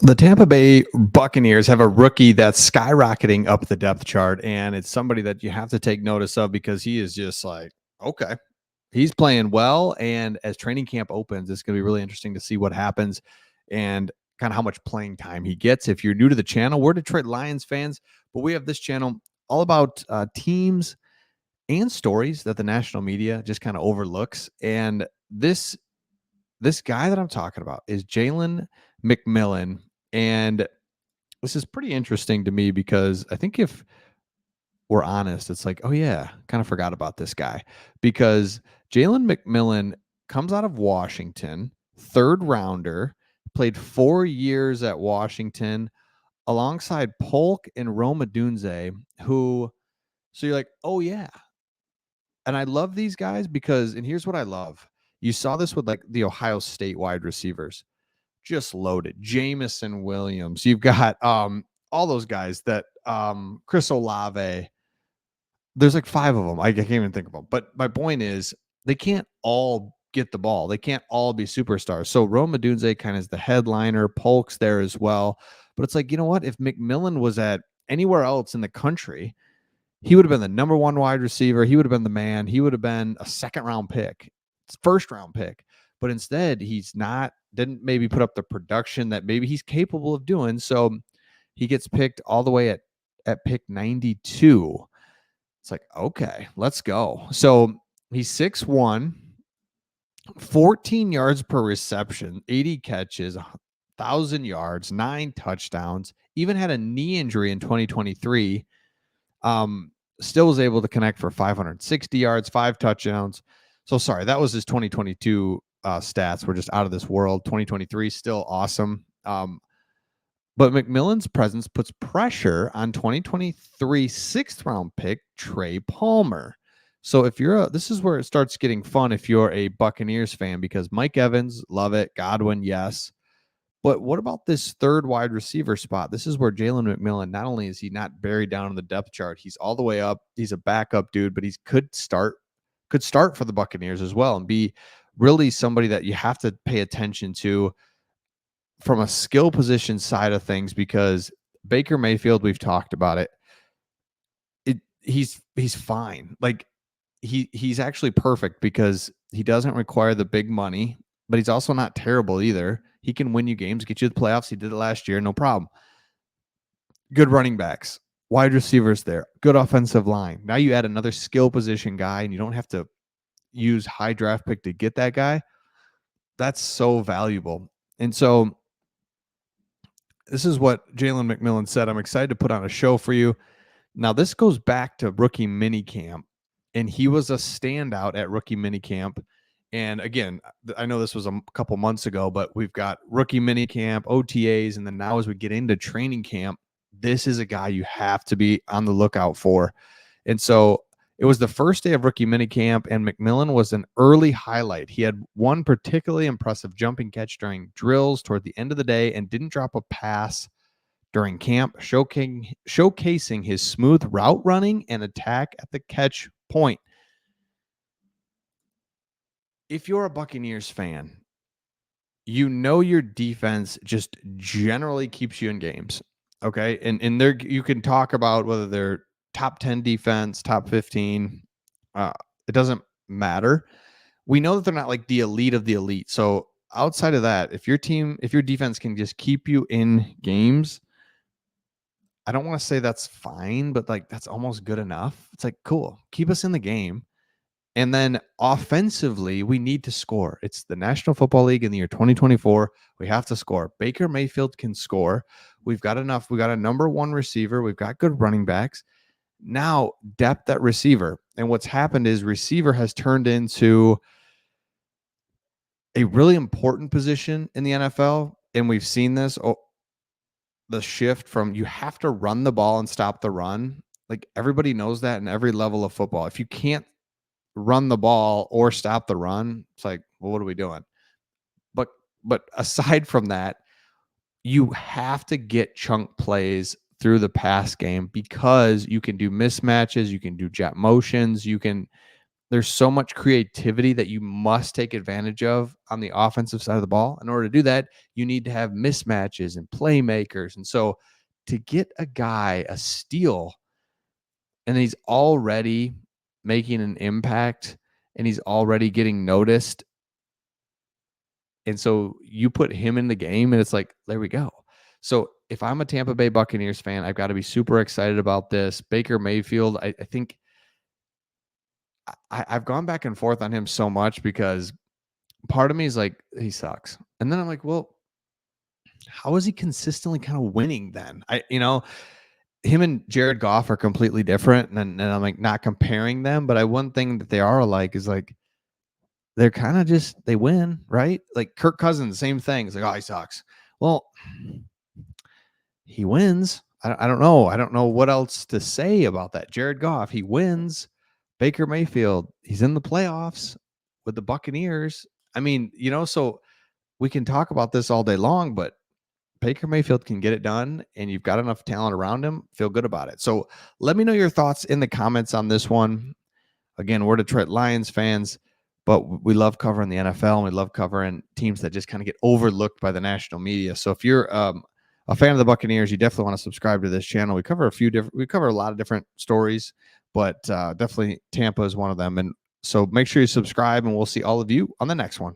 The Tampa Bay Buccaneers have a rookie that's skyrocketing up the depth chart, and it's somebody that you have to take notice of because he is just like, okay, he's playing well. And as training camp opens, it's going to be really interesting to see what happens and kind of how much playing time he gets. If you're new to the channel, we're Detroit Lions fans, but we have this channel all about teams and stories that the national media just kind of overlooks. And this guy that I'm talking about is Jalen McMillan. And this is pretty interesting to me because I think if we're honest, it's like, oh yeah, kind of forgot about this guy because Jalen McMillan comes out of Washington, third rounder, played 4 years at Washington alongside Polk and Roma Dunze, who, so you're like, oh yeah. And I love these guys because, and here's what I love. You saw this with like the Ohio State wide receivers, just loaded. Jamison Williams. You've got all those guys that Chris Olave. There's like five of them. I can't even think of them. But my point is, they can't all get the ball. They can't all be superstars. So Rome Odunze kind of is the headliner. Polk's there as well. But it's like, you know what? If McMillan was at anywhere else in the country, he would have been the number one wide receiver. He would have been the man. He would have been a second round pick, first round pick. But instead, he's not, didn't maybe put up the production that maybe he's capable of doing. So he gets picked all the way at pick 92. It's like, okay, let's go. So he's 6'1, 14 yards per reception, 80 catches, 1,000 yards, 9 touchdowns, even had a knee injury in 2023. Still was able to connect for 560 yards, 5 touchdowns. So sorry, that was his 2022 stats. We're just out of this world. 2023 still awesome. But McMillan's presence puts pressure on 2023 sixth round pick Trey Palmer. So if you're this is where it starts getting fun if you're a Buccaneers fan, because Mike Evans, love it. Godwin, yes. But what about this third wide receiver spot? This is where Jalen McMillan, not only is he not buried down in the depth chart, he's all the way up. He's a backup dude, but he could start for the Buccaneers as well and be really somebody that you have to pay attention to from a skill position side of things, because Baker Mayfield, we've talked about it. He's fine. Like he's actually perfect because he doesn't require the big money, but he's also not terrible either. He can win you games, get you to the playoffs. He did it last year, no problem. Good running backs, wide receivers there, good offensive line. Now you add another skill position guy, and you don't have to use high draft pick to get that guy. That's so valuable. And so this is what Jalen McMillan said. I'm excited to put on a show for you. Now, this goes back to rookie minicamp, and he was a standout at rookie minicamp. And again, I know this was a couple months ago, but we've got rookie minicamp, OTAs, and then now as we get into training camp, this is a guy you have to be on the lookout for. And so it was the first day of rookie minicamp, and McMillan was an early highlight. He had one particularly impressive jumping catch during drills toward the end of the day and didn't drop a pass during camp, showcasing his smooth route running and attack at the catch point. If you're a Buccaneers fan, you know your defense just generally keeps you in games. Okay. And there you can talk about whether they're top 10 defense, top 15. It doesn't matter. We know that they're not like the elite of the elite. So outside of that, if your defense can just keep you in games, I don't want to say that's fine, but like that's almost good enough. It's like, cool, keep us in the game. And then offensively, we need to score. It's the National Football League in the year 2024. We have to score. Baker Mayfield can score. We've got enough. We got a number one receiver. We've got good running backs. Now, depth at receiver. And what's happened is receiver has turned into a really important position in the NFL. And we've seen this, the shift from you have to run the ball and stop the run. Like everybody knows that in every level of football. If you can't run the ball or stop the run, it's like, well, what are we doing? But aside from that, you have to get chunk plays through the pass game because you can do mismatches, you can do jet motions, you can There's so much creativity that you must take advantage of on the offensive side of the ball. In order to do that, you need to have mismatches and playmakers. And so to get a guy a steal and he's already making an impact and he's already getting noticed. And so you put him in the game and it's like, there we go. So if I'm a Tampa Bay Buccaneers fan, I've got to be super excited about this. Baker Mayfield, I think I've gone back and forth on him so much because part of me is like, he sucks. And then I'm like, well, how is he consistently kind of winning then? Him and Jared Goff are completely different. And I'm like not comparing them, but one thing that they are alike is like they're kind of just they win, right? Like Kirk Cousins, same thing. It's like, oh, he sucks. Well, he wins. I don't know. I don't know what else to say about that. Jared Goff, he wins. Baker Mayfield, he's in the playoffs with the Buccaneers. I mean, so we can talk about this all day long, but Baker Mayfield can get it done, and you've got enough talent around him. Feel good about it. So let me know your thoughts in the comments on this one. Again, we're Detroit Lions fans, but we love covering the NFL, and we love covering teams that just kind of get overlooked by the national media. So if you're a fan of the Buccaneers, you definitely want to subscribe to this channel. We cover a lot of different stories, but definitely Tampa is one of them. And so make sure you subscribe, and we'll see all of you on the next one.